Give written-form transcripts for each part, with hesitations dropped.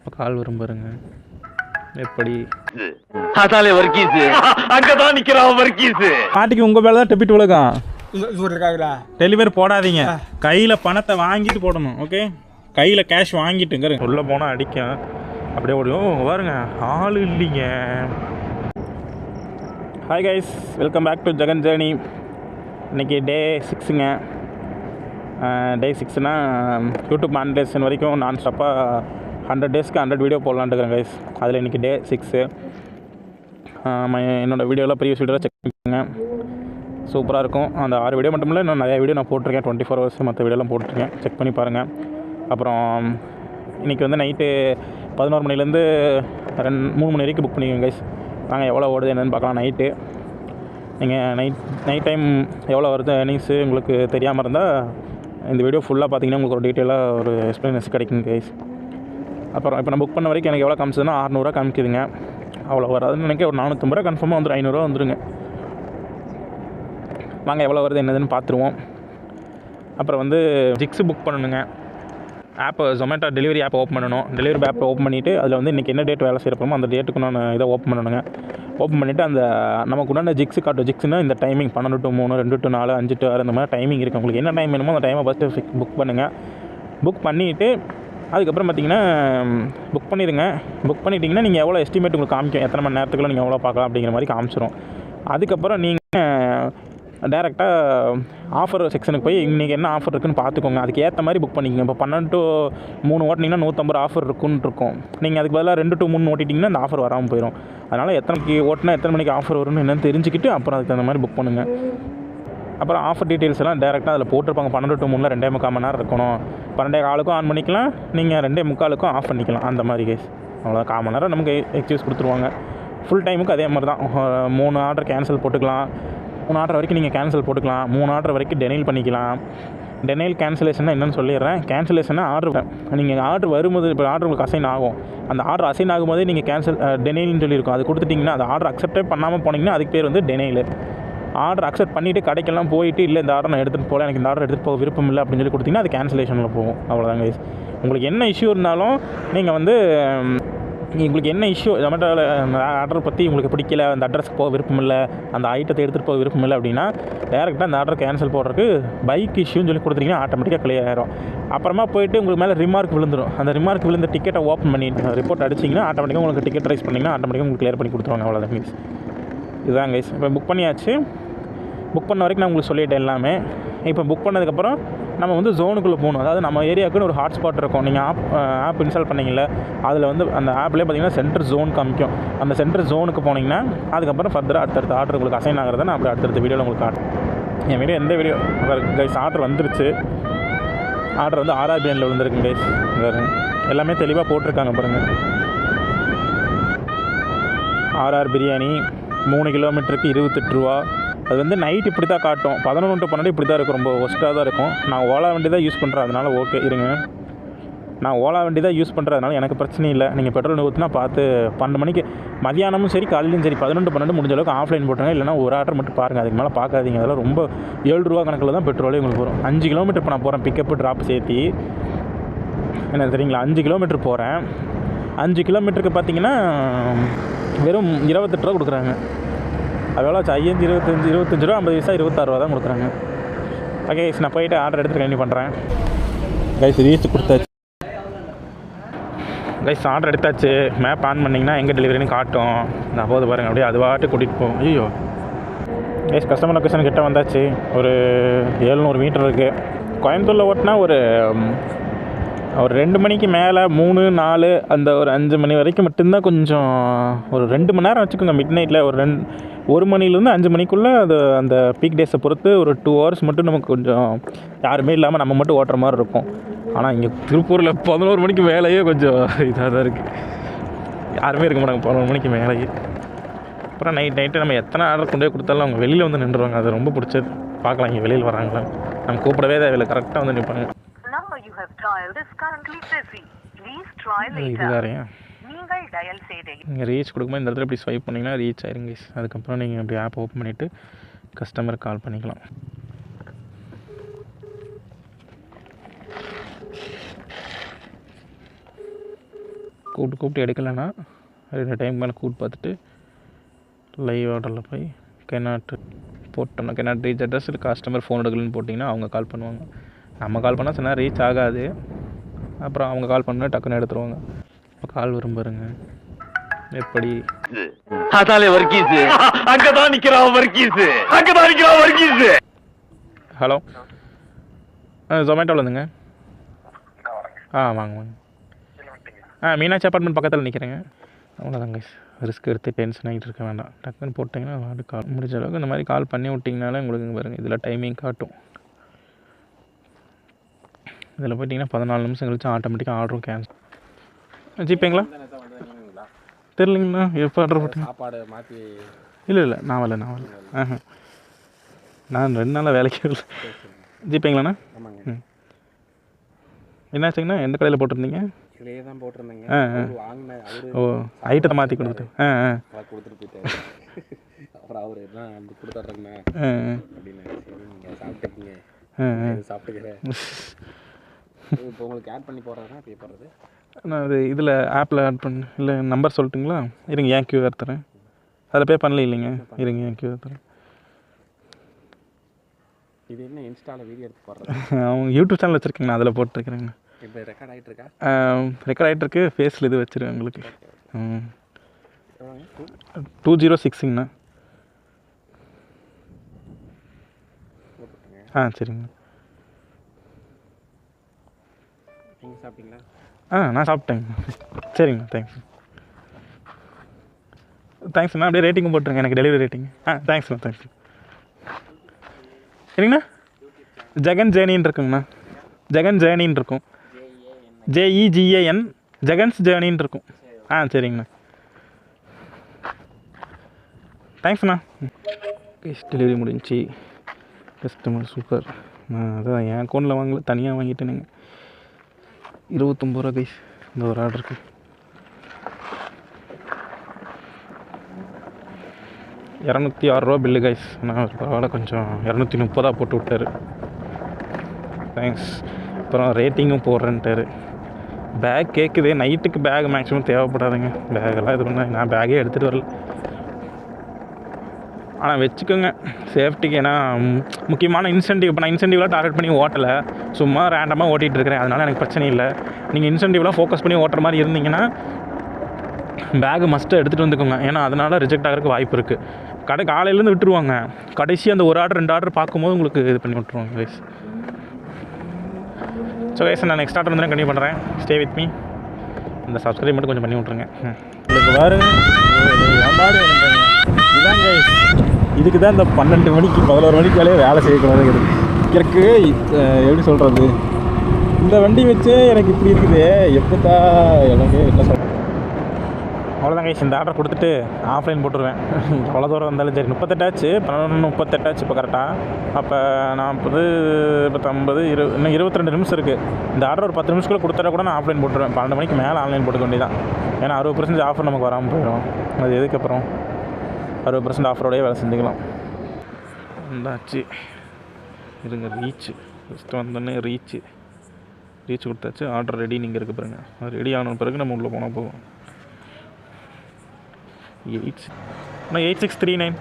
இப்போ கால் வரும் பாருங்க. எப்படி அதாலே வர்க்கீஸ் அங்கதான் நிக்கிறான் வர்க்கீஸ். பாட்டிக்கு உங்கள் மேலே தான் டெபிட் விழுகும். டெலிவரி போடாதீங்க, கையில் பணத்தை வாங்கிட்டு போடணும். ஓகே, கையில் கேஷ் வாங்கிட்டுங்க. உள்ளே போனால் அடிக்கும், அப்படியே ஓடியும் பாருங்க. ஆள் இல்லைங்க. Hi guys, welcome back to Jagan journey. இன்றைக்கி டே 6ங்க. டே 6னா யூடியூப் மானிட்டேஷன் வரைக்கும் நான் ஸ்டாப்பாக 100 டேஸ்க்கு 100 வீடியோ போடலான்ட்டு இருக்கிறேன் கைஸ். அதில் இன்றைக்கி டே 6. என்னோடய வீடியோவில் ப்ரீவியஸ் வீடியோவில் செக் பண்ணிக்கோங்க, சூப்பராக இருக்கும். அந்த 6 வீடியோ மட்டும் இல்லை, இன்னும் நிறையா வீடியோ நான் போட்டிருக்கேன். 24 ஹவர்ஸ் மற்ற வீடியோலாம் போட்டிருக்கேன், செக் பண்ணி பாருங்கள். அப்புறம் இன்றைக்கி வந்து நைட்டு 11 மணிலேருந்து 3 மணி வரைக்கும் புக் பண்ணிக்கோங்க கைஸ். நாங்கள் எவ்வளோ ஓடுது என்னென்னு பார்க்கலாம். நைட்டு நீங்கள் நைட் டைம் எவ்வளோ வருது ஏர்னிங்ஸு உங்களுக்கு தெரியாமல் இருந்தால் இந்த வீடியோ ஃபுல்லாக பார்த்தீங்கன்னா உங்களுக்கு ஒரு டீட்டெயிலாக ஒரு எக்ஸ்பீரியன்ஸ் கிடைக்கும் கைஸ். அப்புறம் இப்போ நான் புக் பண்ண வரைக்கும் எனக்கு எவ்வளோ காமிச்சதுன்னா 600 காமிக்குதுங்க. அவ்வளோ வராதுன்னு நினைக்க, ஒரு 450 ரூபா கன்ஃபார்மாக வந்துடும். 500 வந்துடுங்க. வாங்க எவ்வளோ வருது என்னதுன்னு பார்த்துருவோம். அப்புறம் வந்து ஜிக்ஸு புக் பண்ணணுங்க. ஆப்பை ஜொமேட்டோ டெலிவரி ஆப்பை ஓப்பன் பண்ணணும். டெலிவரி ஆப்பை ஓப்பன் பண்ணிவிட்டு அதில் வந்து இன்றைக்கி என்ன டேட் வேலை செய்கிறப்போ அந்த டேட்டுக்கு நான் இதை ஓப்பன் பண்ணணுங்க. ஓப்பன் பண்ணிவிட்டு அந்த நமக்கு உண்டான ஜிக்ஸு காட்டும். ஜிக்ஸுன்னா இந்த டைமிங் 12 to 3, 2 to 4, 5 to 6 இந்த மாதிரி டைமிங் இருக்குது. உங்களுக்கு என்ன டைம் வேணுமோ அந்த டைமை ஃபஸ்ட்டு புக் பண்ணுங்கள். புக் பண்ணிவிட்டு அதுக்கப்புறம் பார்த்தீங்கன்னா புக் பண்ணிடுங்க. புக் பண்ணிட்டீங்கன்னா நீங்கள் எவ்வளோ எஸ்டிமேட் உங்களுக்கு காமிக்கும், எத்தனை மணி நேரத்துக்குள்ள நீங்கள் எவ்வளோ பார்க்கலாம் அப்படிங்கிற மாதிரி காமிச்சிடும். அதுக்கப்புறம் நீங்கள் டேரெக்டாக ஆஃபர் செக்ஷனுக்கு போய் இன்றைக்கி என்ன ஆஃபர் இருக்குதுன்னு பார்த்துக்கோங்க. அதுக்கு ஏற்ற மாதிரி புக் பண்ணிக்கோங்க. இப்போ 12 to 3 ஓட்டினீங்கன்னா 150 ஆஃபர் இருக்குன்னு இருக்கும். நீங்கள் அதுக்கு பதிலாக 2 to 3 ஓட்டிட்டிங்கன்னா அந்த ஆஃபர் வராமல் போயிடும். அதனால் எத்தனைக்கு ஓட்டினா எத்தனை மணிக்கு ஆஃபர் வரும்னு என்னென்னு தெரிஞ்சுக்கிட்டு அப்புறம் அதுக்கு தகுந்த மாதிரி புக் பண்ணுங்கள். அப்புறம் ஆஃபர் டீட்டெயில்ஸ் எல்லாம் டேரெக்டாக அதில் போட்டிருப்பாங்க. 12 to 3 2.25 மணி நேரம் இருக்கணும். 12.15 ஆன் பண்ணிக்கலாம், நீங்கள் 2.25 ஆஃப் பண்ணிக்கலாம். அந்த மாதிரி கேஸ் அவ்வளோ 1/4 மணி நேரம் நமக்கு எக்ஸ்கியூஸ் கொடுத்துருவாங்க. ஃபுல் டைமுக்கு அதே மாதிரி தான். 3 ஆர்டர் கேன்சல் போட்டுக்கலாம். 3 ஆர்டர் வரைக்கும் நீங்கள் கேன்சல் போட்டுக்கலாம். 3 ஆர்டர் வரைக்கும் டெனைல் பண்ணிக்கலாம். டெனைல் கேன்சலேஷன்னா என்னென்னு சொல்லிடுறேன். கேன்சலேஷன்னா ஆர்டர் நீங்கள் ஆர்டர் வரும்போது இப்போ ஆர்டர் உங்களுக்கு அசைன் ஆகும். அந்த ஆர்டர் அசைன் ஆகும்போதே நீங்கள் டெனைல்னு சொல்லியிருக்கோம். அது கொடுத்துட்டிங்கன்னா அந்த ஆர்டர் அக்செப்டே பண்ணாமல் போனீங்கன்னா அதுக்கு பேர் வந்து டெனைல். ஆர்டர் அக்செப்ட் பண்ணிவிட்டு கடைக்கெல்லாம் போயிட்டு இல்லை இந்த ஆர்டர் நான் எடுத்துகிட்டு போகல, எனக்கு இந்த ஆர்டர் எடுத்துகிட்டு போக விருப்பம் இல்லை அப்படின்னு சொல்லி கொடுத்தீங்கன்னா அது கேன்சலேஷனில் போகும். அவ்வளோதாங்க. உங்களுக்கு என்ன இஷ்யூ இருந்தாலும் நீங்கள் வந்து உங்களுக்கு என்ன இஷ்யூ ஜொமேட்டோவில் ஆர்டர் பற்றி உங்களுக்கு பிடிக்கல, அந்த அட்ரஸ்க்கு போக விருப்பம் இல்லை, அந்த ஐட்டத்தை எடுத்துகிட்டு போக விருப்பம் இல்லை அப்படின்னா டேரெக்டாக அந்த ஆர்டர் கேன்சல் போடுறதுக்கு பைக் இஷ்யூன்னு சொல்லி கொடுத்துட்டிங்கன்னா ஆட்டோமேட்டிக்காக கிளியர் ஆகிடும். அப்புறமா போயிட்டு உங்களுக்கு மேலே ரிமார்க் விழுந்துடும். அந்த ரிமார்க் விழுந்த டிக்கெட்டை ஓப்பன் பண்ணிட்டு ரிப்போர்ட் அடிச்சிங்கன்னா ஆட்டோமேட்டிக்காக உங்களுக்கு டிக்கெட் ரைஸ் பண்ணிங்கன்னா ஆட்டோமேட்டிக்காக உங்களுக்கு கிளியர் பண்ணி கொடுத்துருவாங்க. அவ்வளோதான் கைஸ். இதுதான் கைஸ். இப்போ புக் பண்ணியாச்சு. புக் பண்ண வரைக்கும் நான் உங்களுக்கு சொல்லிவிட்டேன் எல்லாமே. இப்போ புக் பண்ணதுக்கப்புறம் நம்ம வந்து ஜோனுக்குள்ளே போகணும். அதாவது நம்ம ஏரியாவுக்குன்னு ஒரு ஹாட்ஸ்பாட் இருக்கும். நீங்கள் ஆப் இன்ஸ்டால் பண்ணிங்கல்ல, அதில் வந்து அந்த ஆப்லேயே பார்த்தீங்கன்னா சென்டர் ஜோன் காமிக்கும். அந்த சென்டர் ஜோனுக்கு போனீங்கன்னா அதுக்கப்புறம் ஃபர்தராக அடுத்தடுத்த ஆர்டர் உங்களுக்கு அசைன் ஆகிறத நான் அப்படி அடுத்தடுத்த வீடியோவில் உங்களுக்கு காட்டும். என் வீடியோ எந்த வீடியோ கைஸ் ஆர்டர் வந்துருச்சு. ஆர்டர் வந்து RRBNல விழுந்துருக்கு கைஸ். எல்லாமே தெளிவாக போட்டிருக்காங்க பாருங்கள். RR பிரியாணி 3 கிலோமீட்டருக்கு 28 ரூபா. அது வந்து நைட் இப்படி தான் காட்டும். 11 to 12 இப்படி தான் இருக்கும். ரொம்ப ஒஸ்ட்டாக தான் இருக்கும். நான் ஓலா வண்டி தான் யூஸ் பண்ணுறேன், அதனால் ஓகே இருங்க. நான் ஓலா வண்டி தான் யூஸ் பண்ணுறதுனால எனக்கு பிரச்சனை இல்லை. நீங்கள் பெட்ரோல் ஊற்றினா பார்த்து 12 மணிக்கு மதியானமும் சரி காலையிலும் சரி 11 to 12 முடிஞ்ச அளவுக்கு ஆஃப்லைன் போட்டுருங்க. இல்லைனா ஒரு ஆர்டர் மட்டும் பாருங்கள், அதுக்கு மேலே பார்க்காதீங்க. அதெல்லாம் ரொம்ப 7 ரூபா கணக்கில் தான் பெட்ரோலே உங்களுக்கு வரும். 5 கிலோமீட்டர் இப்போ நான் போகிறேன், பிக்கப்பு ட்ராப் சேர்த்தி என்ன தெரியுங்களா, 5 கிலோமீட்டர் போகிறேன். 5 கிலோமீட்டருக்கு பார்த்தீங்கன்னா வெறும் 28 ரூபா கொடுக்குறாங்க. அதெல்லாம் 5, 25 ரூபா, 50 பைசா, 26 ரூபா தான் கொடுக்குறாங்க. ஓகே கைஸ், நான் போயிட்டு ஆர்டர் எடுத்துகிட்டு கண்டினியூ பண்ணுறேன். கைஸ் ரீச் கொடுத்தாச்சு. கைஸ் ஆர்டர் எடுத்தாச்சு. மேப் ஆன் பண்ணிங்கன்னா எங்கே டெலிவரின்னு காட்டும். நான் போது பாருங்கள், அப்படியே அது பாட்டு கூட்டிகிட்டு போகும். ஐயோ கைஸ், கஸ்டமர் லொக்கேஷன் கிட்டே வந்தாச்சு. ஒரு 700 மீட்டர் இருக்குது. கோயம்புத்தூரில் ஓட்டினா ஒரு 2 மணிக்கு மேலே 3, 4 அந்த ஒரு 5 மணி வரைக்கும் மட்டும்தான் கொஞ்சம் ஒரு 2 மணி நேரம் வச்சுக்கோங்க. மிட் நைட்டில் ஒரு 1 மணிலேருந்து 5 மணிக்குள்ளே அது அந்த பீக் டேஸை பொறுத்து ஒரு 2 ஹவர்ஸ் மட்டும் நமக்கு கொஞ்சம் யாருமே இல்லாமல் நம்ம மட்டும் ஓட்டுற மாதிரி இருக்கும். ஆனால் இங்கே திருப்பூரில் 11 மணிக்கு மேலேயே கொஞ்சம் இதாக தான் இருக்குது. யாருமே இருக்க மாட்டாங்க 11 மணிக்கு மேலேயே. அப்புறம் நைட்டு நம்ம எத்தனை ஆர்டர் கொண்டு போய் கொடுத்தாலும் அவங்க வெளியில் வந்து நின்றுவாங்க. அது ரொம்ப பிடிச்சது. பார்க்கலாம் இங்கே வெளியில் வராங்களா, நம்ம கூப்பிடவே தேவையில்லை, கரெக்டாக வந்து நிற்பாங்க. இதுதாரையா நீங்கள் ரீச் கொடுக்கும்போது இந்த இடத்துல இப்படி ஸ்வைப் பண்ணிங்கன்னா ரீச் ஆயிருங்க. அதுக்கப்புறம் நீங்கள் இப்படி ஆப் ஓப்பன் பண்ணிவிட்டு கஸ்டமருக்கு கால் பண்ணிக்கலாம். கூப்பிட்டு எடுக்கலைன்னா 2 டைம் மேலே கூப்பிட்டு பார்த்துட்டு லைவ் ஆர்டரில் போய் கேனாட் போட்டோம்னா கேனாட் ரீச் அட்ரஸ் இல்லை கஸ்டமர் ஃபோன் எடுக்கலன்னு போட்டிங்கன்னா அவங்க கால் பண்ணுவாங்க. நம்ம கால் பண்ணால் சொன்னால் ரீச் ஆகாது. அப்புறம் அவங்க கால் பண்ணால் டக்குன்னு எடுத்துருவாங்க. இப்போ கால் வரும் பாருங்க. எப்படி அதாலே வர்க்கீஸ் அங்கதான் நிக்கிறான் வர்க்கீஸ். ஹலோ ஜொமேட்டோவில் இருந்துங்க. வாங்க. மீனாட்சி அப்பார்ட்மெண்ட் பக்கத்தில் நிற்கிறேங்க. அவ்வளோதாங்க. ரிஸ்க் எடுத்து டென்ஷன் ஆகிட்டு இருக்க வேண்டாம். டக்குன்னு போட்டிங்கன்னா வாடு கால் முடிஞ்ச அளவுக்கு இந்த மாதிரி கால் பண்ணி விட்டிங்கனாலே உங்களுக்கு பாருங்கள் இதில் டைமிங் காட்டும். இதில் போய்ட்டிங்கன்னா 14 நிமிஷம் கழிச்சு ஆட்டோமேட்டிக்காக ஆர்டரும் கேன்சல். ஜிபேங்களா தெரிலிங்கண்ணா. எப்போ ஆர்டர் போட்டேன்? சாப்பாடு மாற்றி இல்லை நான் வரல. நான் 2 நாளாக வேலைக்கு வரல. ஜிபேங்களாண்ணா? ஆமாங்க. என்னாச்சுங்கண்ணா? எந்த கடையில் போட்டிருந்தீங்க? இதுலேயே தான் போட்டிருந்தேங்க. வாங்கினேன் அவரு. ஓ ஐட்டத்தை மாற்றி கொடுத்துட்டு கொடுத்துட்டு போயிட்டாரு. அப்புறம் அவர் என்ன அந்த கொடுத்துட்றேங்கண்ணா அப்படின்னு. சரி நீங்கள் சாப்பிட்டுக்குங்க, சாப்பிட்டுக்கிறேன். இப்போ உங்களுக்கு ஆட் பண்ணி போடுறதுனா பே பண்ணுறது? நான் அது இதில் ஆப்பில் ஆட் பண்ண இல்லை நம்பர் சொல்லட்டுங்களா? இருங்க ஏன் கியூஆர் தரேன். அதில் பே பண்ணல இல்லைங்க. இருங்க ஏன் கியூஆர் தரேன். இது என்ன இன்ஸ்டாவில் வீடியோ எடுத்து போடுறது? அவங்க யூடியூப் சேனல் வச்சுருக்கேங்கண்ணா, அதில் போட்டுருக்குறேங்க. இப்போ ரெக்கார்ட் ஆகிட்டு இருக்கா? ரெக்கார்ட் ஆகிட்டுருக்கு. ஃபேஸில் இது வச்சுருவேன் உங்களுக்கு. 206ங்கண்ணா. சரிங்க. நீங்கள் சாப்பிட்டீங்களா? நான் சாப்பிட்டேங்க. சரிங்கண்ணா தேங்க்ஸ்ண்ணா. அப்படியே ரேட்டிங்கும் போட்டுருங்க எனக்கு, டெலிவரி ரேட்டிங். தேங்க்ஸ்ண்ணா. சரிங்கண்ணா. ஜெகன் ஜேர்னின்னு இருக்குங்கண்ணா. ஜெகன் ஜேர்னின்னு இருக்கும். JEGAN ஜெகன்ஸ் ஜேர்னின்னு இருக்கும். சரிங்கண்ணா. தேங்க்ஸ்ண்ணா. டெலிவரி முடிஞ்சிச்சு. Customer super. அதான் என் அக்கௌண்ட்டில் வாங்கல, தனியாக வாங்கிட்டேனுங்க. 29 ரூபா கைஸ் இந்த ஒரு ஆர்டருக்கு. $206 பில்லு கைஸ். நான் பரவாயில்ல, கொஞ்சம் 230 போட்டு விட்டார். தேங்க்ஸ். அப்புறம் ரேட்டிங்கும் போடுறேன்ட்டார். பேக் கேட்குது. நைட்டுக்கு பேக் மேக்ஸிமம் தேவைப்படாதுங்க. பேக்கெல்லாம் இது பண்ண நான் பேக்கே எடுத்துகிட்டு வரல. ஆனால் வச்சுக்கோங்க சேஃப்டிக்கு. ஏன்னா முக்கியமான இன்சென்டிவ். இப்போ நான் இன்சென்டிவ்லாம் டார்கெட் பண்ணி ஓட்டலை, சும்மா ரேண்டமாக ஓட்டிகிட்டு இருக்கிறேன். அதனால் எனக்கு பிரச்சனை இல்லை. நீங்கள் இன்சென்டிவ்லாம் ஃபோக்கஸ் பண்ணி ஓட்டுற மாதிரி இருந்தீங்கன்னா பேகு மஸ்ட்டு எடுத்துகிட்டு வந்துக்கோங்க. ஏன்னா அதனால் ரிஜெக்ட் ஆகிறதுக்கு வாய்ப்பு இருக்குது. காலையிலேருந்து விட்டுருவாங்க. கடைசி அந்த ஒரு ஆர்டர் 2 ஆர்டர் பார்க்கும்போது உங்களுக்கு இது பண்ணி விட்ருவாங்க கைஸ். ஸோ கைஸ் நான் நெக்ஸ்ட் ஆர்டர் வந்து கண்டினியூ பண்ணுறேன். Stay with me. இந்த சப்ஸ்கிரைப் மட்டும் கொஞ்சம் பண்ணி விட்ருங்க. உங்களுக்கு பாருங்க இதான் கைஸ். இதுக்கு தான் இந்த 12 மணிக்கு 11 மணிக்கு வேலையே வேலை செய்யக்கூடாது. எனக்கு எப்படி சொல்கிறது, இந்த வண்டி வச்சு எனக்கு இப்படி இருக்குது. எப்போதா எனக்கு என்ன சொல்கிறேன். அவ்வளோதான் கைஸ். இந்த ஆர்டர் கொடுத்துட்டு ஆஃப்லைன் போட்டுருவேன். எவ்வளோ தூரம் வந்தாலும் சரி. 38 ஆச்சு. 11:38 ஆச்சு இப்போ கரெக்டாக. அப்போ 40, 50, இன்னும் 22 நிமிஷம் இருக்குது. இந்த ஆர்டர் ஒரு 10 நிமிஷத்துக்குள்ளே கொடுத்தா கூட நான் ஆஃப்லைன் போட்டுருவேன். 12 மணிக்கு மேலே ஆன்லைன் போட்டுக்க வேண்டியதான். ஏன்னா 60% ஆஃபர் நமக்கு வராமல் போயிடும். அது எதுக்கப்புறம் 60% ஆஃபரோடையே வேலை செஞ்சுக்கலாம். வந்தாச்சு. இருங்க ரீச்சு ஃபஸ்ட்டு வந்தோடனே ரீச் கொடுத்தாச்சு. ஆர்டர் ரெடி நீங்கள் இருக்க பாருங்க. அது ரெடி ஆன பிறகு நம்ம உள்ளே போனால் போகும். 8639.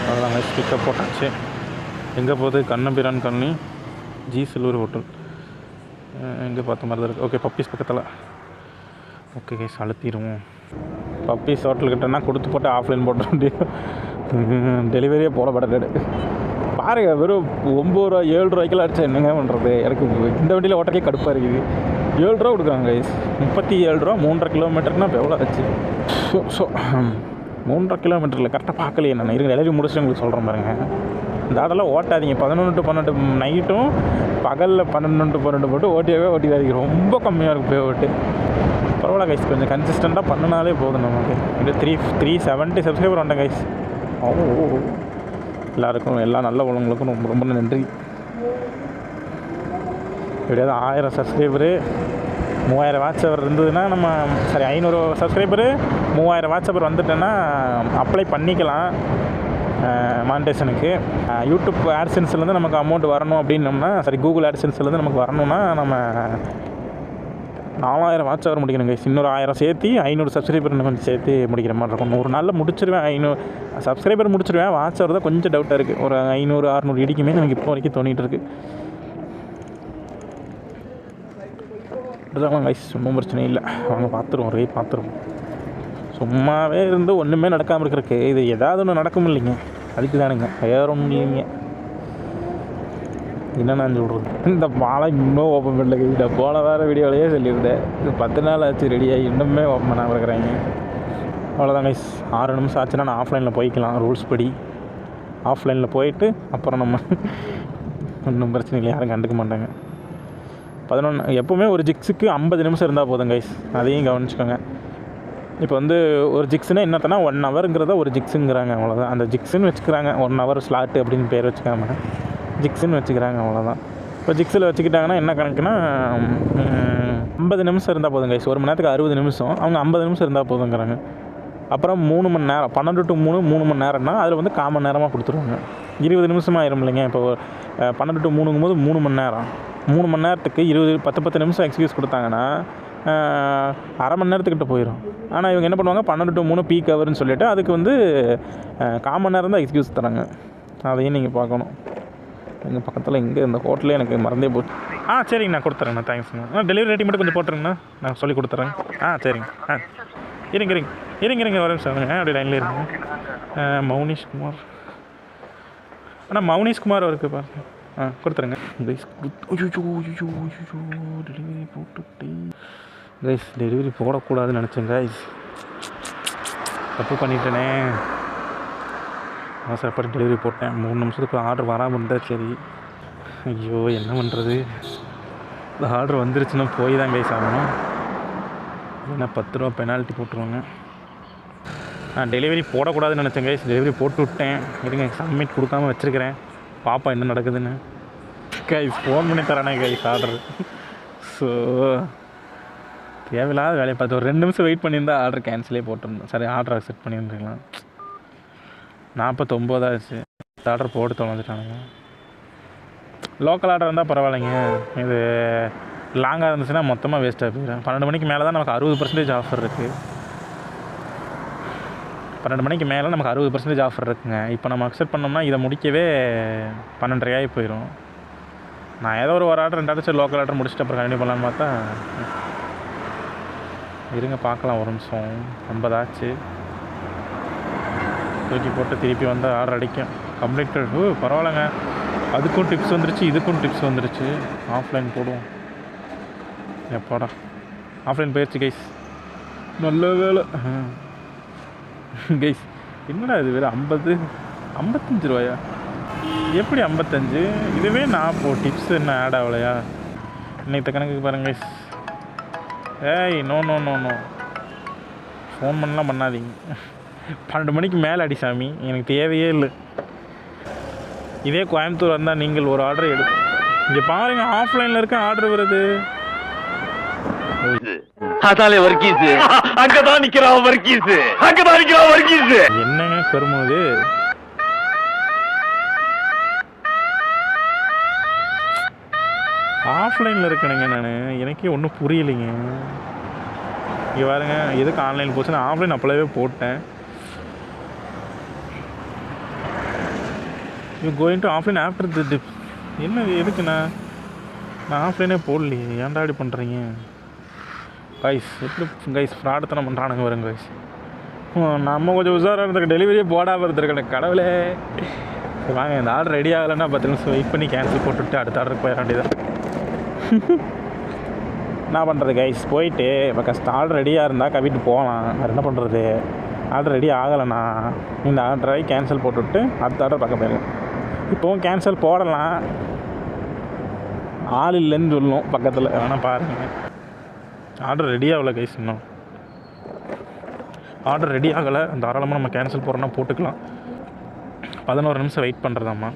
அவ்வளோதாங்க. ஸ்பீக்கர் போட்டாச்சு. எங்கே போகுது? Kannapiran colony, G silver hotel. எங்கே பார்த்த மாதிரி தான் இருக்குது. ஓகே பப்பீஸ் பக்கத்தில். ஓகே கைஸ் அழுத்திடுவோம். பப்பீஸ் ஹோட்டல்கிட்டனா கொடுத்து போட்டு ஆஃப்லைன் போட்ட முடியும். டெலிவரியே போடப்படாது. பாருங்க வெறும் 9 ரூபா 7 ரூபாய்க்கெல்லாம் அடிச்சா என்னங்க பண்ணுறது? எனக்கு இந்த வண்டியில் ஓட்டக்கே கடுப்பாக இருக்குது. 7 ரூபா கொடுக்குறாங்க கைஸ். 37 ரூபா 3.5 கிலோமீட்டர்னா இப்போ எவ்வளோ ஆச்சு? ஸோ 3.5 கிலோமீட்டரில் கரெக்டாக பார்க்கலையே. நான் இருங்க டெலிவரி முடிச்சுட்டு உங்களுக்கு சொல்கிறேன் பாருங்கள். இந்த ஆடெல்லாம் ஓட்டாதீங்க. 11 to 12 நைட்டும் பகலில் 12 to 12 போட்டு ஓட்டிடாதீங்க. ரொம்ப கம்மியாக இருக்கும் பே ஓட்டு. பரவாயில்ல கைஸ், கொஞ்சம் கன்சிஸ்டண்ட்டாக பண்ணினாலே போதும் நமக்கு. இது 370 சப்ஸ்கிரைபர் வந்தேன் கைஸ். எல்லாருக்கும் எல்லா நல்ல உள்ளவங்களுக்கும் ரொம்ப ரொம்ப நன்றி. எப்படியாவது 1000 சப்ஸ்கிரைபரு 3000 வாட்ச் ஹவர் இருந்ததுன்னா நம்ம சரி 500 சப்ஸ்கிரைபரு 3000 வாட்ச் ஹவர் வந்துட்டேன்னா அப்ளை பண்ணிக்கலாம் மானிட்டேஷனுக்கு. யூடியூப் ஆட்சென்ஸ்லேருந்து நமக்கு அமௌண்ட் வரணும் அப்படின்னோம்னா சரி கூகுள் ஆட்சென்ஸ்லேருந்து நமக்கு வரணும்னா நம்ம 4000 வாட்ச் ஹவர் முடிக்கணும் கைஸ். இன்னொரு 1000 சேர்த்து 500 சப்ஸ்கிரைபர் கொஞ்சம் சேர்த்து முடிக்கிற மாதிரி இருக்கும். 100 நாளில் முடிச்சிருவேன். 500 சப்ஸ்கிரைபர் முடிச்சிருவேன். வாட்ச் ஹவர் தான் கொஞ்சம் டவுட்டாக இருக்குது. ஒரு 500-600 இடிக்குமே எனக்கு இப்போ வரைக்கும் தோணிகிட்டு இருக்குது. இதுதான் கைஸ், ஒன்றும் பிரச்சனை இல்லை. அவங்க பார்த்துருவோம். சும்மாவே இருந்து ஒன்றுமே நடக்காமல் இருக்கிறதுக்கு இது ஏதாவது ஒன்று நடக்கும் இல்லைங்க, அதுக்கு தானுங்க, வேறு ஒன்றும் இல்லைங்க. என்ன நான் சொல்கிறது, இந்த பாலை இன்னும் ஓப்பன் பண்ணல. இந்த போன வேறு வீடியோவிலேயே சொல்லியிருந்தேன், இது 10 நாள் ஆச்சு ரெடியாகி இன்னுமே ஓப்பன் பண்ணாமல் இருக்கிறாங்க. அவ்வளோதான் கைஸ், 6 நிமிஷம் ஆச்சுன்னா நான் ஆஃப்லைனில் போய்க்கலாம். ரூல்ஸ் படி ஆஃப்லைனில் போயிட்டு அப்புறம் நம்ம ஒன்றும் பிரச்சனை இல்லை, யாரும் கண்டுக்க மாட்டாங்க. 11 எப்போவுமே ஒரு ஜிக்ஸுக்கு 50 நிமிஷம் இருந்தால் போதும் கைஸ், அதையும் கவனிச்சுக்கோங்க. இப்போ வந்து ஒரு ஜிக்ஸுன்னா என்னத்தனா 1 ஹவருங்கிறத ஒரு ஜிக்ஸுங்கிறாங்க, அவ்வளோதான். அந்த ஜிக்ஸுன்னு வச்சுக்கிறாங்க, 1 ஹவர் ஸ்லாட்டு அப்படின்னு பேர் வச்சுக்காம ஜிக்ஸுன்னு வச்சுக்கிறாங்க, அவ்வளோதான். இப்போ ஜிக்ஸில் வச்சுக்கிட்டாங்கன்னா என்ன கணக்குன்னா 50 நிமிஷம் இருந்தால் போதும் கைஸ். 1 மணி நேரத்துக்கு 60 நிமிஷம், அவங்க 50 நிமிஷம் இருந்தால் போதுங்கிறாங்க. அப்புறம் 3 மணி நேரம், 12 to 3 மணி நேரம்னா அதில் வந்து 1/4 மணி நேரமாக கொடுத்துருவாங்க. 20 நிமிஷமாக ஆயிரும் இல்லைங்க. இப்போ 12 to 3ங்கும்போது 3 மணி நேரம். 3 மணி நேரத்துக்கு 10 நிமிஷம் எக்ஸ்கியூஸ் கொடுத்தாங்கன்னா அரை மணி நேரத்துக்கிட்ட போயிடும். ஆனால் இவங்க என்ன பண்ணுவாங்க, 12 to 3 பீக் ஹவர்னு சொல்லிவிட்டு அதுக்கு வந்து 1/4 மணி நேரம் தான் எக்ஸ்கியூஸ் தராங்க. அதையும் நீங்கள் பார்க்கணும். எங்கள் பக்கத்தில் இங்கே இந்த ஹோட்டலே எனக்கு மறந்தே போச்சு. சரிங்க, நான் கொடுத்துறேங்கண்ணா, தேங்க்ஸுங்க. டெலிவரி ரேட்டிங் மட்டும் கொஞ்சம் போட்டுருங்கண்ணா, நான் சொல்லி கொடுத்துட்றேன். சரிங்க. இருங்க ஒரு நிமிஷம் அப்படி லைனில் இருங்க. மௌனிஷ் குமார் மௌனிஷ்குமார் அவருக்கு பாருங்க, கொடுத்துருங்க கைஸ். டெலிவரி போட்டுட்டு கைஸ், டெலிவரி போடக்கூடாதுன்னு நினச்சேன் கைஸ், தப்பு பண்ணிட்டேனே. அவசரப்பட்டு டெலிவரி போட்டேன். 3 நிமிஷத்துக்கு ஆர்டர் வராமல் இருந்தால் சரி. ஐயோ என்ன பண்ணுறது, இந்த ஆர்டர் வந்துருச்சுன்னா போய் தான் கைஸ் ஆகணும். ஏன்னா 10 ரூபா பெனால்ட்டி போட்டுருவாங்க. டெலிவரி போடக்கூடாதுன்னு நினச்சேன் கைஸ், டெலிவரி போட்டு விட்டேன். இருங்க, சப்மிட் கொடுக்காமல் வச்சுருக்கிறேன், பாப்பா என்ன நடக்குதுன்னு. கைஸ் ஃபோன் பண்ணி தரானே கைஸ் ஆர்டர். ஸோ தேவையில்லாத வேலையை பார்த்து ஒரு 2 நிமிஷம் வெயிட் பண்ணியிருந்தால் ஆர்டர் கேன்சலே போட்டிருந்தேன். சரி, ஆர்டர் அக்செப்ட் பண்ணியிருந்துக்கலாம். 49 ஆச்சு, ஆர்டர் போட்டு தொலைஞ்சிட்டானுங்க. லோக்கல் ஆர்டர் இருந்தால் பரவாயில்லைங்க, இது லாங்காக இருந்துச்சுன்னா மொத்தமாக வேஸ்ட்டாக போயிடும். 12 மணிக்கு மேலே தான் நமக்கு 60% ஆஃபர் இருக்குது. 12 மணிக்கு மேலே நமக்கு 60% ஆஃபர் இருக்குங்க. இப்போ நம்ம அக்செப்ட் பண்ணோம்னா இதை முடிக்கவே 12:30 போயிடும். நான் ஏதோ ஒரு ஆர்டர் 2 ஆர்டர் லோக்கல் ஆர்டர் முடிச்சுட்டு அப்புறம் கண்டினியூ பண்ணலான்னு பார்த்தா, இருங்க பார்க்கலாம் ஒரு நிமிஷம். 50 ஆச்சு, தூக்கி போட்டு திருப்பி வந்தால் ஆர்டர் அடிக்கும். கம்ப்ளீட்டட். பரவாயில்லைங்க, அதுக்கும் டிப்ஸ் வந்துருச்சு, இதுக்கும் டிப்ஸ் வந்துருச்சு. ஆஃப்லைன் போடுவோம். எப்பாடா ஆஃப்லைன் போயிடுச்சு கைஸ், நல்ல வேலை கைஸ். என்னடா இது வேறு 55 ரூபாயா? எப்படி 55? இதுவே நான் டிப்ஸ் என்ன ஆட் ஆகலையா? இன்னைக்கு கணக்குக்கு பாருங்க கைஸ். நோ ஃபோன் பண்ணலாம் பண்ணாதீங்க. 12 மணிக்கு மேலே அடி சாமி, எனக்கு தேவையே இல்லை. இதே கோயம்புத்தூர் வந்தால் நீங்கள் ஒரு ஆர்டர் எடுக்கும். இங்கே பாருங்கள், ஆஃப்லைனில் இருக்க ஆர்டர் வருது. அதாலே வர்க்கீஸ், அங்கதான் நிக்கிறான் வர்க்கீஸ். என்னங்க பெருமோது, ஆஃப்லைனில் இருக்கணுங்க. நான் எனக்கே ஒன்றும் புரியலைங்க. இங்கே பாருங்க, எதுக்கு ஆன்லைன் போச்சு, நான் ஆஃப்லைன் அப்போவே போட்டேன். You going to offline after the tip. என்ன எதுக்குண்ணா, நான் ஆஃப்லைனே போடலையே, ஏன்டா இப்படி பண்ணுறீங்க கைஸ்? எப்படி கைஸ் ஃப்ராடுத்தனம் பண்ணுறானுங்க வருங்க கைஸ். நம்ம கொஞ்சம் உஷாராக இருந்துக்க, டெலிவரியே போடாமல் இருந்திருக்கேன் கடவுளே. வாங்க, இந்த ஆர்டர் ரெடி ஆகலைன்னா 10 நிமிஷம் வெயிட் பண்ணி கேன்சல் போட்டுவிட்டு அடுத்த ஆர்டருக்கு போயிட வேண்டியதான். என்ன பண்ணுறது கைஸ், போயிட்டு இப்போ கஷ்டம். ஆர்டர் ரெடியாக இருந்தால் கவிட்டு போகலாம். வேறு என்ன பண்ணுறது, ஆர்டர் ரெடி ஆகலைண்ணா இந்த ஆர்டரை கேன்சல் போட்டுவிட்டு அடுத்த ஆர்டர் பார்க்க போயிருக்கேன். இப்போவும் கேன்சல் போடலாம், ஆள் இல்லைன்னு சொல்லணும் பக்கத்தில், வேணால் பாருங்கள். ஆர்டர் ரெடி ஆகலை கைஸ், இன்னும் ஆர்டர் ரெடி ஆகலை. தாராளமாக நம்ம கேன்சல் போடுறோன்னா போட்டுக்கலாம். 11 நிமிஷம் வெயிட் பண்ணுறதாம்மா.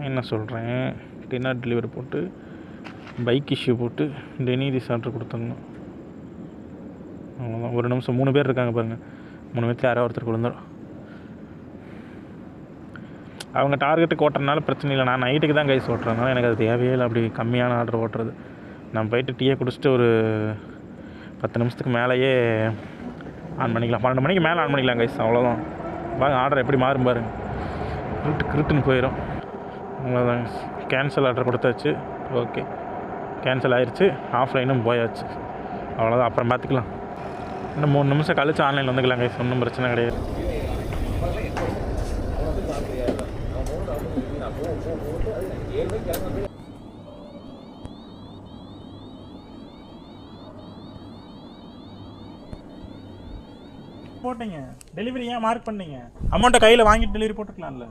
என்ன சொல்கிறேன், டின்னர் டெலிவரி போட்டு பைக் இஷ்யூ போட்டு டெனிரிஸ் ஆர்டர் கொடுத்துடணும். அவ்வளோதான். ஒரு நிமிஷம் 3 பேர் இருக்காங்க பாருங்கள். 3 பேர்த்துல யாரோ ஒருத்தருக்கு விழுந்துடும். அவங்க டார்கெட்டுக்கு ஓட்டுறதுனால பிரச்சனை இல்லை. நான் நைட்டுக்கு தான் கைஸ் ஓட்டுறதுனால எனக்கு அது தேவையே இல்லை அப்படி கம்மியான ஆர்டர் ஓட்டுறது. நான் போயிட்டு டீயை குடிச்சிட்டு ஒரு 10 நிமிஷத்துக்கு மேலேயே ஆன் பண்ணிக்கலாம். 12 மணிக்கு மேலே ஆன் பண்ணிக்கலாம் கைஸ். அவ்வளோதான். பாருங்க ஆர்டர் எப்படி மாறும் பாருங்க. கிருட்டுன்னு போயிடும். அவ்வளோதான். கேன்சல் ஆர்டர் கொடுத்தாச்சு. ஓகே, கேன்சல் ஆயிடுச்சு. ஆஃப்லைனும் போயாச்சு. அவ்வளோதான். அப்புறம் பார்த்துக்கலாம். இன்னும் 3 நிமிஷம் கழிச்சு ஆன்லைனில் வந்துக்கலாம் கைஸ். ஒன்றும் பிரச்சனை கிடையாது. போட்டீங்க டெலிவரி ஏன் மார்க் பண்ணீங்க? அமௌண்ட்டை கையில் வாங்கிட்டு டெலிவரி போட்டுருக்கலாம்ல.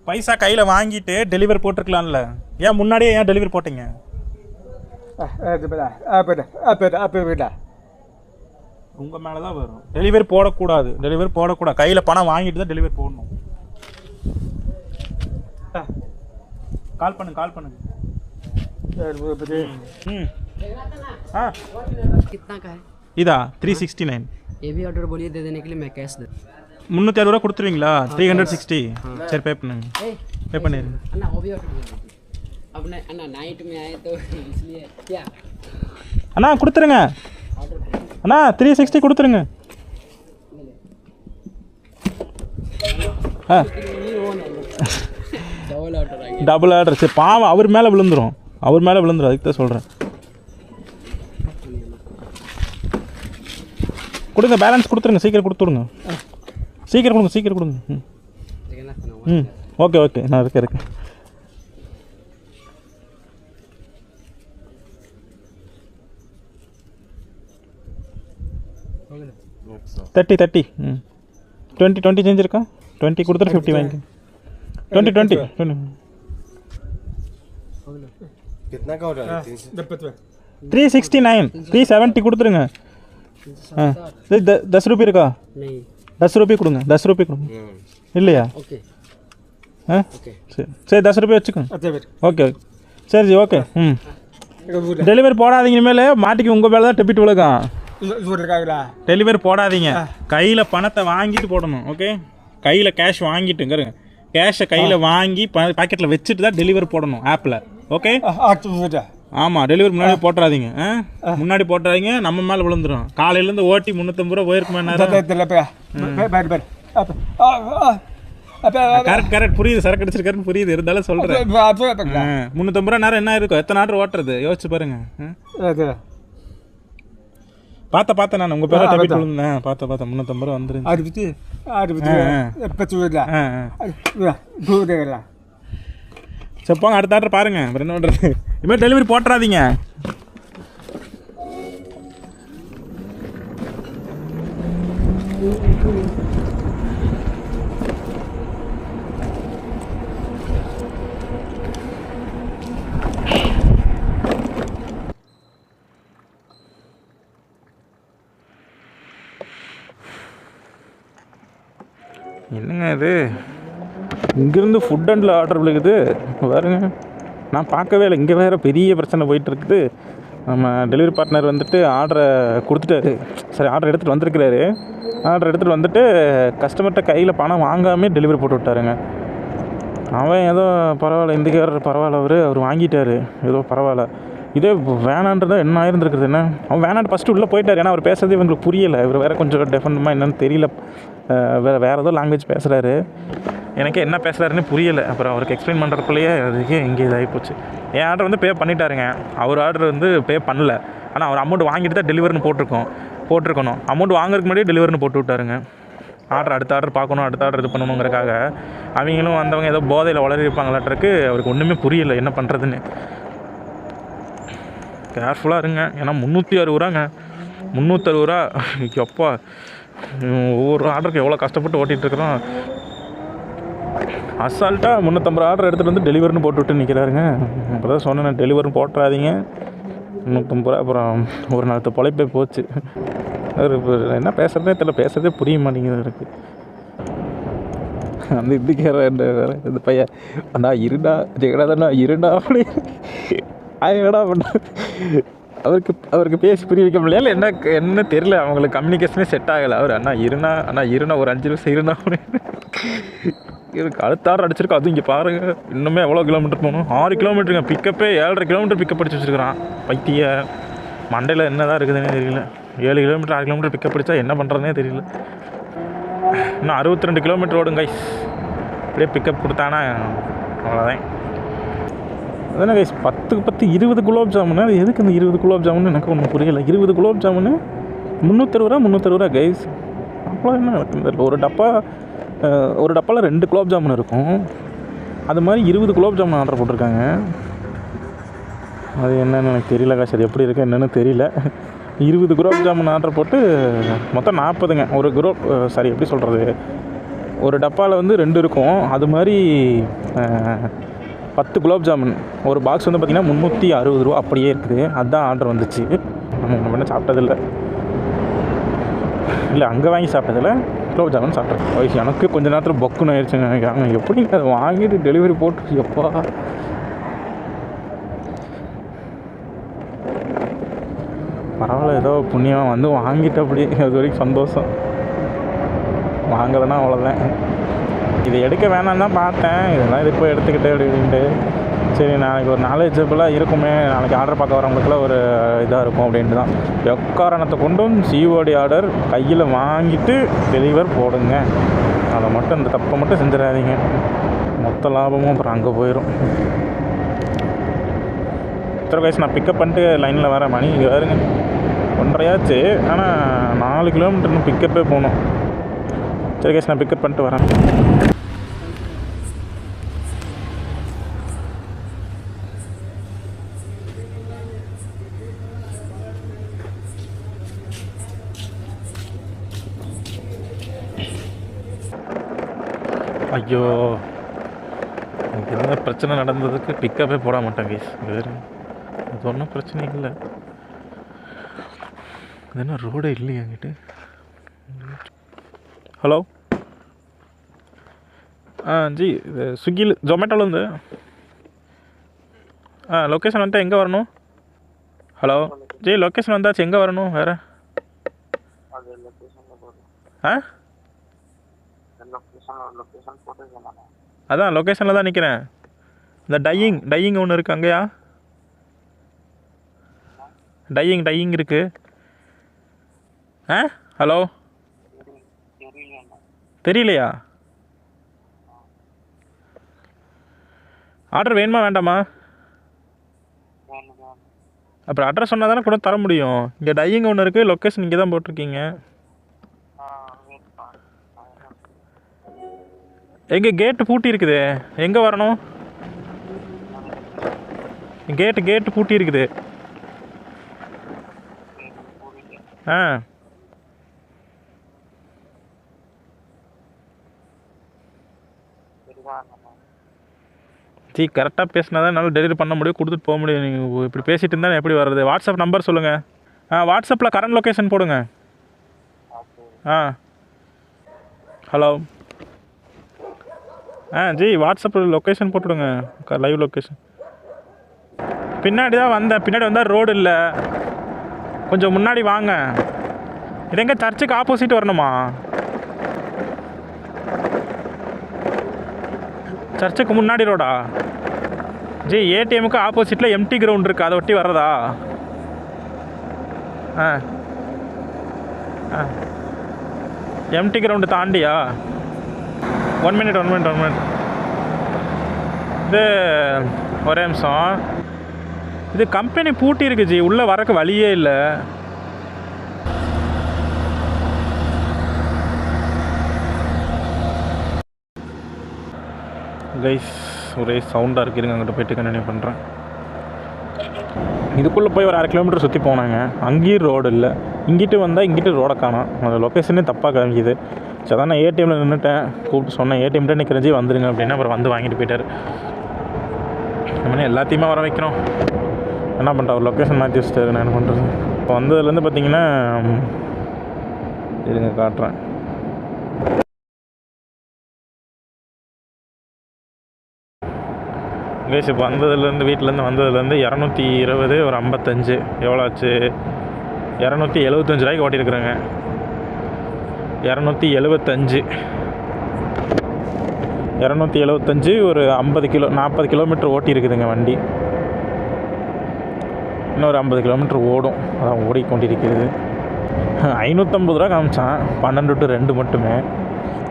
பைசா கையில் வாங்கிட்டு டெலிவரி போட்டிருக்கலாம்ல. ஏன் முன்னாடியே ஏன் டெலிவரி போட்டீங்க? உங்கள் மேலே தான் வரும். டெலிவரி போடக்கூடாது. கையில் பணம் வாங்கிட்டு தான் டெலிவரி போடணும். கால் பண்ணுங்க. हाँ कितना का है? இதா 369. ये भी ऑर्डर बोलिए दे देने के लिए मैं कैश दे 360 ரூபா கொடுத்துருவீங்களா? 360. சரி பே பண்ணுங்க. பே பண்ணிடுங்க. अन्ना वो भी ऑर्डर बोल दीजिए. अब ना अन्ना नाइट में आए तो इसलिए क्या அண்ணா கொடுத்துருங்க. அண்ணா 360 கொடுத்துருங்க. डबल ऑर्डर आ டபுள் ஆர்டர். சரி பாவம் அவர் மேலே விழுந்துரும். அதுக்கு தான் சொல்கிறேன். கொடுங்க, பேலன்ஸ் கொடுத்துருங்க. சீக்கிரம் கொடுத்துருங்க. சீக்கிரம் கொடுங்க. ம் ஓகே நான் இருக்கேன். 30 ம் 20 சேஞ்ச் இருக்கா? 20 கொடுத்துட்டு 50 வாங்கிக்க. 20 कितना का ऑर्डर है? 369 370 கொடுத்துருங்க. हाँ 10 रुपये இருக்கா? नहीं 10 रुपये கொடுங்க. 10 रुपये கொடுங்க. இல்லையா? ओके हाँ சரி 10 रुपये வச்சுக்கோங்க. ஓகே சரி ஓகே. ம் டெலிவரி போடாதீங்க. இனிமேல் மாட்டிக்கு உங்கள் மேலே தான் டெபிட் விழுகும். டெலிவரி போடாதீங்க. கையில் பணத்தை வாங்கிட்டு போடணும். ஓகே, கையில் கேஷ் வாங்கிட்டுங்கிறங்க. கேஷை கையில் வாங்கி பாக்கெட்டில் வச்சுட்டு தான் டெலிவரி போடணும் ஆப்பில். ஓகே ஆமாம், டெலிவரி முன்னாடி போட்டுறாதீங்க. முன்னாடி போட்டுறாதீங்க, நம்ம மேலே விழுந்துடும். காலையிலேருந்து ஓட்டி 350 ரூபா போயிருக்குமே நேரம். கரெக்ட் புரியுது. சரக்கு அடிச்சிருக்காருன்னு புரியுது. இருந்தாலும் சொல்கிறேன். 350 ரூபா நேரம் என்ன இருக்கும்? எத்தனை ஆர்டர் ஓட்டுறது யோசிச்சு பாருங்க. பார்த்தேன் நான் உங்கள் பேரை டெபிட் விழுந்தேன். பார்த்தேன் 350 ரூபா வந்துருந்துச்சு. சரி போங்க, அடுத்த ஆர்டர் பாருங்க. அப்புறம் என்ன பண்ணுறது? இனிமேல் டெலிவரி போட்டுறாதீங்க. என்னங்க இது? இங்கேருந்து ஃபுட் அண்டில் ஆர்டர் விழுகுது பாருங்க. நான் பார்க்கவே இல்லை. இங்கே வேறு பெரிய பிரச்சனை போயிட்டுருக்குது. நம்ம டெலிவரி பார்ட்னர் வந்துட்டு ஆர்டரை கொடுத்துட்டாரு. சரி ஆர்டர் எடுத்துகிட்டு வந்திருக்கிறாரு. ஆர்டர் எடுத்துகிட்டு வந்துட்டு கஸ்டமர்கிட்ட கையில் பணம் வாங்காமல் டெலிவரி போட்டு விட்டாருங்க. அவன் ஏதோ பரவாயில்ல, இந்திக்காரர் பரவாயில்ல, அவர் வாங்கிட்டார், ஏதோ பரவாயில்ல. இதே வேணான்றதான் என்ன ஆயிருந்துருக்குது. என்ன அவன் வேணான்னு ஃபஸ்ட்டு உள்ளே போயிட்டார். ஏன்னா அவர் பேசுறது இவங்களுக்கு புரியலை. இவர் வேறு கொஞ்சம் டெஃபனமாக என்னன்னு தெரியல. வேறு ஏதோ லாங்குவேஜ் பேசுகிறாரு. எனக்கு என்ன பேசுகிறாருன்னு புரியலை. அப்புறம் அவருக்கு எக்ஸ்பிளைன் பண்ணுறதுக்குள்ளேயே அதுக்கே எங்கே இதாகிப்போச்சு. என் ஆர்டர் வந்து பே பண்ணிட்டாருங்க. அவர் ஆர்டர் வந்து பே பண்ணல. ஆனால் அவர் அமௌண்ட் வாங்கிட்டு தான் டெலிவரின்னு போட்டிருக்கணும். அமௌண்ட் வாங்குறதுக்கு முன்னாடியே டெலிவரின்னு போட்டு விட்டாருங்க. அடுத்த ஆர்டர் பார்க்கணும், அடுத்த ஆர்டர் இது பண்ணணுங்கிறக்காக. அவங்களும் வந்தவங்க ஏதோ போதையில் வளரிருப்பாங்களாட்டிருக்கு. அவருக்கு ஒன்றுமே புரியலை என்ன பண்ணுறதுன்னு. கேர்ஃபுல்லாக இருங்க. ஏன்னா 360 ரூபாங்க. 360 ரூபா எப்பா! ஒவ்வொரு ஆர்டருக்கு எவ்வளோ கஷ்டப்பட்டு ஓட்டிகிட்ருக்குறோம். அசால்ட்டாக 350 ஆர்டர் எடுத்துகிட்டு வந்து டெலிவரின்னு போட்டுவிட்டு நிற்கிறாருங்க. அப்போ தான் சொன்னேன் டெலிவரின்னு போட்டுறாதீங்க. 350 ரூபா. அப்புறம் ஒரு நாள் பொழைப்பே போச்சு. அவர் என்ன பேசுகிறதே தெரியல. பேசுகிறதே புரிய மாட்டேங்குது இருக்குது. அந்த இதுக்கார இந்த பையன் அண்ணா இருடா ஜெகநாதண்ணா இருடா அப்படி என்னடா பண்ண அவருக்கு பேசி புரிய வைக்க முடியல. என்ன தெரியல, அவங்களுக்கு கம்யூனிகேஷனே செட் ஆகலை. அவர் அண்ணா இருண்ணா ஒரு 5 நிமிஷம் இருண்ணா அப்படின்னு இருக்கு. அடுத்தாறு அடிச்சிருக்கோம். அது இங்கே பாருங்கள், இன்னுமே எவ்வளோ கிலோமீட்டர் போகணும்? 6 கிலோமீட்டருங்க. பிக்கப்பே 7.5 கிலோமீட்டர் பிக்கப் அடிச்சு வச்சுருக்கிறான் பைத்திய. மண்டையில் என்ன தான் இருக்குதுன்னே தெரியல. 7 கிலோமீட்டர் 6 கிலோமீட்டர் பிக்கப் அடித்தா என்ன பண்ணுறதுனே தெரியல. இன்னும் 62 கிலோமீட்டர் ஓடும் கைஸ். அப்படியே பிக்கப் கொடுத்தானா அவ்வளோதான். அதானே கைஸ், 10க்கு 10 20 குலோப் ஜாமுன். அது எதுக்கு இந்த 20 குலோப் ஜாமுன்னு எனக்கு ஒன்றும் புரியலை. 20 குலோப் ஜாமுன்னு 360 ரூபா கைஸ். அவ்வளோ என்ன எனக்கு ஒரு டப்பாவில் 2 குலோப் ஜாமுன் இருக்கும். அது மாதிரி 20 குலோப் ஜாமுன் ஆர்டர் போட்டிருக்காங்க. அது என்னன்னு எனக்கு தெரியல காசு. அது எப்படி இருக்குது என்னென்னு தெரியல. 20 குலோப் ஜாமுன் ஆர்டர் போட்டு மொத்தம் 40ங்க. ஒரு குலோப் சாரி எப்படி சொல்கிறது, ஒரு டப்பாவில் வந்து 2 இருக்கும். அது மாதிரி 10 குலோப் ஜாமுன். ஒரு பாக்ஸ் வந்து பார்த்திங்கன்னா 360 ரூபா அப்படியே இருக்குது. அதுதான் ஆர்டர் வந்துச்சு. நம்ம ஒன்று பண்ண சாப்பிட்டதில்லை. இல்லை அங்கே வாங்கி சாப்பிட்டதில்ல, குலோப் ஜாமுன் சாப்பிட்டேன். எனக்கு கொஞ்ச நேரத்தில் பொக்குன்னு ஆயிடுச்சுங்க. நினைக்கிறாங்க எப்படி அதை வாங்கிட்டு டெலிவரி போட்டு எப்பா. பரவாயில்ல, ஏதோ புண்ணியம் வந்து வாங்கிட்டு அப்படி அது வரைக்கும் சந்தோஷம். வாங்கலைன்னா அவ்வளோதான். இதை எடுக்க வேணான்னு தான் பார்த்தேன். இதெல்லாம் இது போய் எடுத்துக்கிட்டே அப்படின்ட்டு சரி நாளைக்கு ஒரு நாலேஜபிளாக இருக்குமே, நாளைக்கு ஆர்டர் பார்க்க வரவங்களுக்குலாம் ஒரு இதாக இருக்கும் அப்படின்ட்டு தான். எக்காரணத்தை கொண்டும் சிஓடி ஆர்டர் கையில் வாங்கிட்டு டெலிவர் போடுங்க. அதை மட்டும் இந்த தப்பை மட்டும் செஞ்சிடாதீங்க. மொத்த லாபமும் அப்புறம் அங்கே போயிடும். இத்தனை வயசு நான் பிக்கப் பண்ணிட்டு லைனில் வரேன். மணி இங்கே வருங்க 1:30 ஆச்சு. ஆனால் 4 கிலோமீட்டர் இன்னும் பிக்கப்பே போகணும். சரி கேஸ், நான் பிக்கப் பண்ணிட்டு வரேன். ஐயோ, எனக்கு என்ன பிரச்சனை நடந்ததுக்கு பிக்கப்பே போட மாட்டேன் கேஸ். வேறு அது ஒன்றும் பிரச்சனை இல்லை. அது என்ன ரோடே இல்லையா என்கிட்ட? ஹலோ ஜி, இது ஸ்விக்கியில் ஜொமேட்டோலேருந்து லொக்கேஷன் வந்துட்டு எங்கே வரணும்? ஹலோ ஜி, லொக்கேஷன் வந்தாச்சு, எங்கே வரணும் வேறு? அதான் லொக்கேஷனில் தான் நிற்கிறேன். இந்த டையிங் ஒன்று இருக்குது அங்கேயா? டையிங் இருக்குது. ஹலோ தெரியலையா? ஆர்டர் வேணுமா வேண்டாமா? அப்புறம் அட்ரஸ் சொன்னால் தானே கூட தர முடியும். இங்கே டையிங் ஒன்று இருக்குது, லொக்கேஷன் இங்கே தான் போட்டிருக்கீங்க. எங்கே கேட்டு பூட்டி இருக்குது, எங்கே வரணும்? கேட்டு பூட்டி இருக்குது. சரி, கரெக்டாக பேசினா தான் என்னால் டெலிவரி பண்ண முடியும், கொடுத்துட்டு போக முடியும். நீங்கள் இப்படி பேசிகிட்டு இருந்தால் எப்படி வர்றது? வாட்ஸ்அப் நம்பர் சொல்லுங்கள். வாட்ஸ்அப்பில் கரண்ட் லொக்கேஷன் போடுங்க. ஹலோ ஜி, வாட்ஸ்அப்பில் லொக்கேஷன் போட்டுவிடுங்க, லைவ் லொக்கேஷன். பின்னாடி தான் வந்தேன். பின்னாடி வந்தால் ரோடு இல்லை, கொஞ்சம் முன்னாடி வாங்க. இது எங்கே சர்ச்சுக்கு ஆப்போசிட் வரணுமா? சர்ச்சுக்கு முன்னாடி ரோடா? ஜி, ஏடிஎம்முக்கு ஆப்போசிட்டில் எம்டி கிரவுண்ட் இருக்குது, அதை ஒட்டி வர்றதா? எம்டி கிரவுண்டு தாண்டியா? 1 மினிட். இது ஒரே நிமிஷம். இது கம்பெனி பூட்டி இருக்கு ஜி, உள்ளே வரக்கு வழியே இல்லை. கைஸ், ஒரே சவுண்டாக இருக்குதுங்க. அங்கிட்ட போய்ட்டு கண்டினியூ பண்ணுறேன். இதுக்குள்ளே போய் ஒரு 1/2 கிலோமீட்டர் சுற்றி போனாங்க. அங்கேயும் ரோடு இல்லை. இங்கிட்டு வந்தால் இங்கிட்டு ரோடை காணோம். அந்த லொக்கேஷனே தப்பாக காமிக்குது. சரி, அதான் நான் ஏடிஎம்மில் நின்றுட்டேன். கூப்பிட்டு சொன்னேன், ஏடிஎம்கிட்ட நிற்கிறஞ்சி வந்துடுங்க அப்படின்னா. அப்புறம் வந்து வாங்கிட்டு போயிட்டார். நம்ம எல்லாத்தையுமே வர வைக்கிறோம். என்ன பண்ணுறா, ஒரு லொக்கேஷன் மாற்றி வச்சுட்டாரு. நான் என்ன பண்ணுறது? இப்போ வந்ததுலேருந்து பார்த்தீங்கன்னா இருங்க காட்டுறேன். கைஸ் இப்போ வந்ததுலேருந்து வீட்டிலேருந்து வந்ததுலேருந்து 220 ஒரு 55 எவ்வளோ ஆச்சு? 275 ரூபாய்க்கு ஓட்டியிருக்குறேங்க. 275 ஒரு 50 கிலோ 40 கிலோமீட்டர் ஓட்டி இருக்குதுங்க வண்டி. இன்னொரு 50 கிலோமீட்டர் ஓடும். அதான் ஓடிக்கொண்டிருக்கிறது. 550 ரூபா காமிச்சான் 12 to 2 மட்டுமே.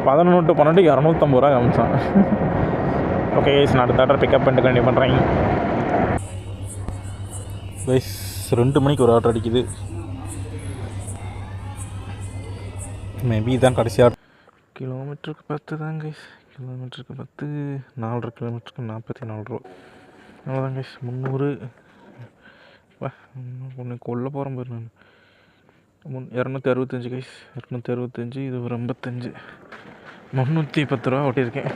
11 to 12 250 ரூபா காமிச்சான். ஓகே கைஸ், நான் அடுத்த ஆர்டர் பிக்கப் பண்ணிட்டு கண்டிப்பாக பண்ணுறேன் கைஸ். 2 மணிக்கு ஒரு ஆர்டர் அடிக்குது. மேபி இதுதான் கடைசி ஆர்டர். கிலோமீட்டருக்கு 10 தான் கைஸ். கிலோமீட்டருக்கு 10, 4.5 கிலோமீட்டருக்கு 44 ரூபா. அவ்வளோதான் கைஸ். 300 ஒன்று கொல்ல போகிறேன் பாரு நான். 265 கைஸ். 265 இது ஒரு 55, 310 ரூபா ஓட்டியிருக்கேன்.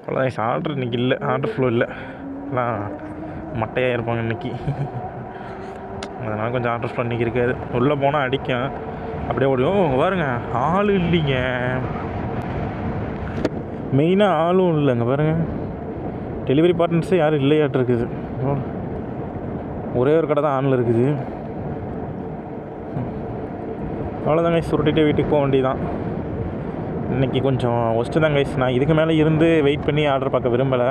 அவ்வளோதான் கைஸ். ஆர்டர் இன்றைக்கி இல்லை, ஆர்டர் ஃப்ளோ இல்லை. எல்லாம் மட்டையாக இருப்பாங்க இன்றைக்கி. அதனால் கொஞ்சம் ஆர்டர் ஃப்ளோ இன்றைக்கி இருக்காது. உள்ளே போனால் அடிக்கும், அப்படியே ஓடியும். பாருங்க ஆள் இல்லைங்க, மெயினாக ஆளும் இல்லைங்க. பாருங்கள், டெலிவரி பார்ட்னர்ஸே யாரும் இல்லையாட்டு இருக்குது. ஒரே ஒரு கடை தான் ஆனில் இருக்குது. அவ்வளோதான் கைஸ், சுருட்டிகிட்டே வீட்டுக்கு போக வேண்டியதான். இன்றைக்கி கொஞ்சம் ஒஸ்ட்டு தான் கைஸ். நான் இதுக்கு மேலே இருந்து வெயிட் பண்ணி ஆர்டர் பார்க்க விரும்பலை.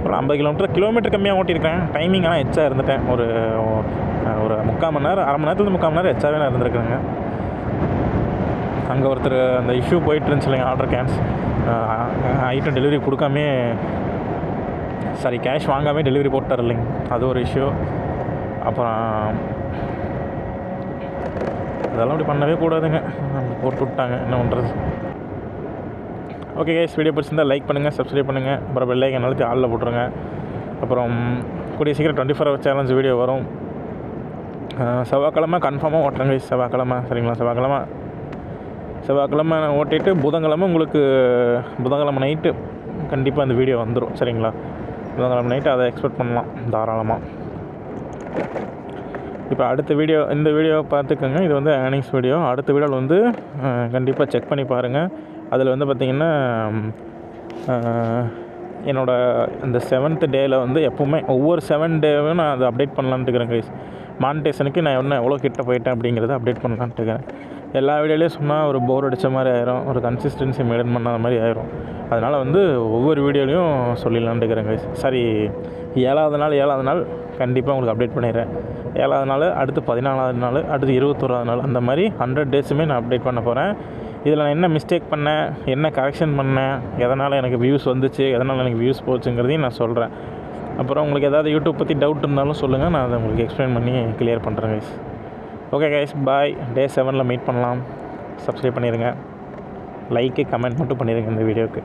ஒரு 50 கிலோமீட்டர் கம்மியாக ஓட்டியிருக்கேன். டைமிங் ஆனால் எச்சா இருந்துட்டேன். ஒரு 3/4 மணி நேரம், அரை மணி நேரத்துலேருந்து 3/4 மணி நேரம் எச்சாவே நான் இருந்திருக்கேங்க. அங்கே ஒருத்தர் அந்த இஷ்யூ போயிட்டு இருந்துச்சு இல்லைங்க, ஆர்டர் ஐட்டம் டெலிவரி கொடுக்காமே, சாரி கேஷ் வாங்காமே டெலிவரி போட்டார் இல்லைங்க, அது ஒரு இஷ்யூ. அப்புறம் அதெல்லாம் அப்படி பண்ணவே கூடாதுங்க, போட்டு விட்டாங்க, என்ன பண்ணுறது. ஓகே கைஸ், வீடியோ பிடிச்சிருந்தால் லைக் பண்ணுங்கள், சப்ஸ்கிரைப் பண்ணுங்கள், அப்புறம் பெல் ஐக்கான் அழுத்தி ஆளில் போட்டுருங்க. அப்புறம் கூடிய சீக்கிரம் 24 hour சேலஞ்ச் வீடியோ வரும். செவ்வாய்க்கிழமை கன்ஃபார்மாக ஓட்டுறேங்க கைஸ். செவ்வாய்க்கிழமை சரிங்களா? செவ்வாய்க்கிழமை ஓட்டிட்டு புதன்கிழமை நைட்டு கண்டிப்பாக இந்த வீடியோ வந்துடும் சரிங்களா? புதன்கிழமை நைட்டு அதை எக்ஸ்பெக்ட் பண்ணலாம் தாராளமாக. இப்போ அடுத்த வீடியோ, இந்த வீடியோவை பார்த்துக்கோங்க. இது வந்து ஏர்னிங்ஸ் வீடியோ. அடுத்த வீடியோவில் வந்து கண்டிப்பாக செக் பண்ணி பாருங்கள். அதில் வந்து பார்த்திங்கன்னா என்னோடய இந்த 7th டேயில் வந்து எப்போவுமே ஒவ்வொரு 7 டேவும் நான் அதை அப்டேட் பண்ணலான்ட்டு இருக்கிறேன் கைஸ். மானிட்டேஷனுக்கு நான் எவ்வளோ கிட்ட போயிட்டேன் அப்படிங்கிறத அப்டேட் பண்ணலான்ட்டு இருக்கிறேன். எல்லா வீடியோலேயும் சொன்னால் ஒரு போர் அடித்த மாதிரி ஆயிரும், ஒரு கன்சிஸ்டன்சி மெயின்டைன் பண்ணாத மாதிரி ஆயிரும். அதனால் வந்து ஒவ்வொரு வீடியோலையும் சொல்லிடலான்ட்டு இருக்கிறேன் கைஸ். சரி, 7வது நாள் கண்டிப்பாக உங்களுக்கு அப்டேட் பண்ணிடுறேன். 7வது நாள், அடுத்து 14வது நாள், அடுத்து 21வது நாள், அந்த மாதிரி 100 டேஸுமே நான் அப்டேட் பண்ண போகிறேன். இதில் நான் என்ன மிஸ்டேக் பண்ணேன், என்ன கரெக்ஷன் பண்ணேன், எதனால் எனக்கு வியூஸ் வந்துச்சு, எதனால் எனக்கு வியூஸ் போச்சுங்கிறதையும் நான் சொல்கிறேன். அப்புறம் உங்களுக்கு ஏதாவது யூடியூப் பற்றி டவுட் இருந்தாலும் சொல்லுங்கள், நான் அதை உங்களுக்கு எக்ஸ்பிளைன் பண்ணி கிளியர் பண்ணுறேன் கைஸ். ஓகே கைஸ், பாய். Day 7 மீட் பண்ணலாம். சப்ஸ்கிரைப் பண்ணிடுங்க, லைக்கு கமெண்ட் மட்டும் பண்ணிடுங்க இந்த வீடியோவுக்கு.